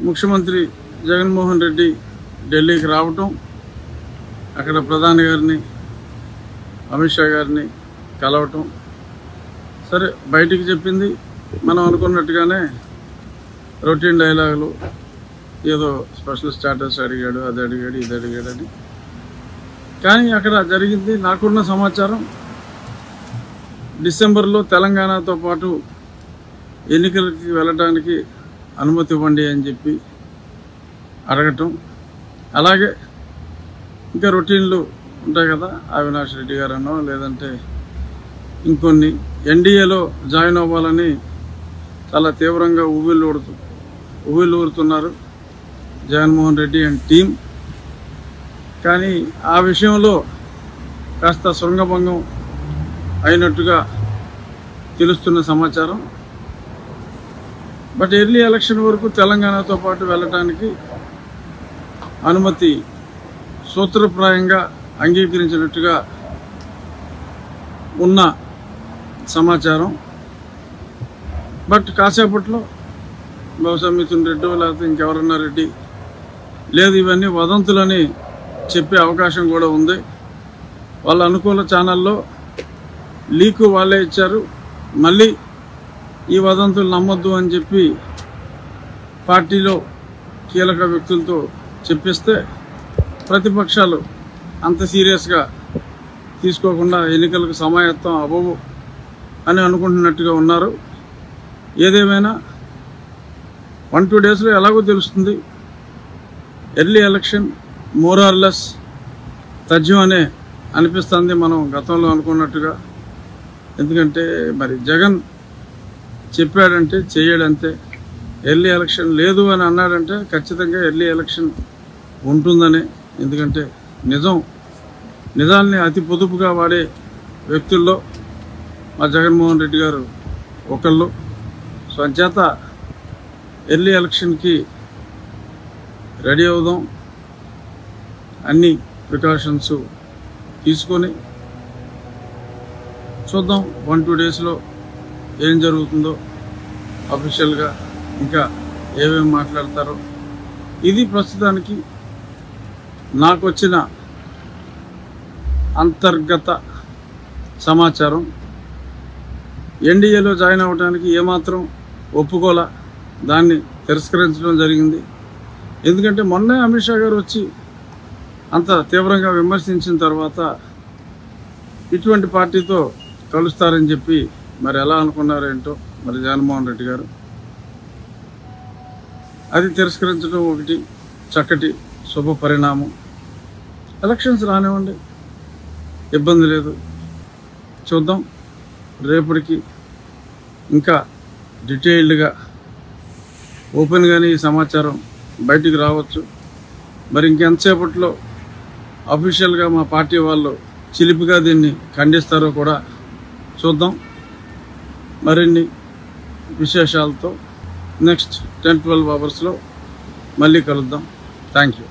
ముఖ్యమంత్రి జగన్మోహన్ రెడ్డి ఢిల్లీకి రావటం, అక్కడ ప్రధాని గారిని అమిత్ షా గారిని కలవటం, సరే బయటికి చెప్పింది మనం అనుకున్నట్టుగానే రొటీన్ డైలాగులు, ఏదో స్పెషల్ స్టాటస్ అడిగాడు, అది అడిగాడు, ఇది అడిగాడని. కానీ అక్కడ జరిగింది, నాకున్న సమాచారం, డిసెంబర్లో తెలంగాణతో పాటు ఎన్నికలకి వెళ్ళడానికి అనుమతి ఇవ్వండి అని చెప్పి అడగటం, అలాగే ఇంకా రొటీన్లు ఉంటాయి కదా, అవినాష్ రెడ్డి గారనో లేదంటే ఇంకొన్ని ఎన్డీఏలో జాయిన్ అవ్వాలని చాలా తీవ్రంగా ఊరుతున్నారు జగన్మోహన్ రెడ్డి అండ్ టీం. కానీ ఆ విషయంలో కాస్త శృంగభంగం అయినట్టుగా తెలుస్తున్న సమాచారం. బట్ ఎర్లీ ఎలక్షన్ వరకు తెలంగాణతో పాటు వెళ్ళటానికి అనుమతి సూత్రప్రాయంగా అంగీకరించినట్టుగా ఉన్న సమాచారం. బట్ కాసేపట్లో బహుశా మిథున్ రెడ్డి లేకపోతే ఇంకెవరన్నా రెడ్డి, లేదు ఇవన్నీ వదంతులని చెప్పే అవకాశం కూడా ఉంది. వాళ్ళ అనుకూల ఛానల్లో లీకు వాళ్ళే ఇచ్చారు, మళ్ళీ ఈ వదంతులు నమ్మొద్దు అని చెప్పి పార్టీలో కీలక వ్యక్తులతో చెప్పిస్తే ప్రతిపక్షాలు అంత సీరియస్గా తీసుకోకుండా ఎన్నికలకు సమాయత్తం అవ్వవు అని అనుకుంటున్నట్టుగా ఉన్నారు. ఏదేమైనా 1-2 డేస్లో ఎలాగో తెలుస్తుంది. Early election more or less తథ్యం అనే అనిపిస్తుంది మనం గతంలో అనుకున్నట్టుగా. ఎందుకంటే మరి జగన్ చెప్పాడంటే చేయడంతే. ఎర్లీ ఎలక్షన్ లేదు అని అన్నాడంటే ఖచ్చితంగా ఎర్లీ ఎలక్షన్ ఉంటుందనే. ఎందుకంటే నిజాల్ని అతి పొదుపుగా వాడే వ్యక్తుల్లో మా జగన్మోహన్ రెడ్డి గారు ఒకళ్ళు. సో అంచేత ఎర్లీ ఎలక్షన్కి రెడీ అవుదాం, అన్ని ప్రికాషన్స్ తీసుకొని చూద్దాం 1-2 డేస్లో ఏం జరుగుతుందో, అఫీషియల్గా ఇంకా ఏమేమి మాట్లాడతారో. ఇది ప్రస్తుతానికి నాకు వచ్చిన అంతర్గత సమాచారం. ఎన్డీఏలో జాయిన్ అవ్వడానికి ఏమాత్రం ఒప్పుకోలా, దాన్ని తిరస్కరించడం జరిగింది. ఎందుకంటే మొన్నే అమిత్ షా గారు వచ్చి అంత తీవ్రంగా విమర్శించిన తర్వాత ఇటువంటి పార్టీతో కలుస్తారని చెప్పి మరి ఎలా అనుకున్నారేంటో మరి జగన్మోహన్ రెడ్డి గారు. అది తిరస్కరించడం ఒకటి చక్కటి శుభ పరిణామం. ఎలక్షన్స్ రానివ్వండి, ఇబ్బంది లేదు, చూద్దాం. రేపటికి ఇంకా డీటెయిల్డ్గా ఓపెన్గానే ఈ సమాచారం బయటికి రావచ్చు. మరి ఇంకెంతసేపట్లో అఫీషియల్గా మా పార్టీ వాళ్ళు చిలిపిగా దీన్ని ఖండిస్తారో కూడా చూద్దాం. మరిన్ని విశేషాలతో నెక్స్ట్ 10-12 అవర్స్లో మళ్ళీ కలుద్దాం. Thank you.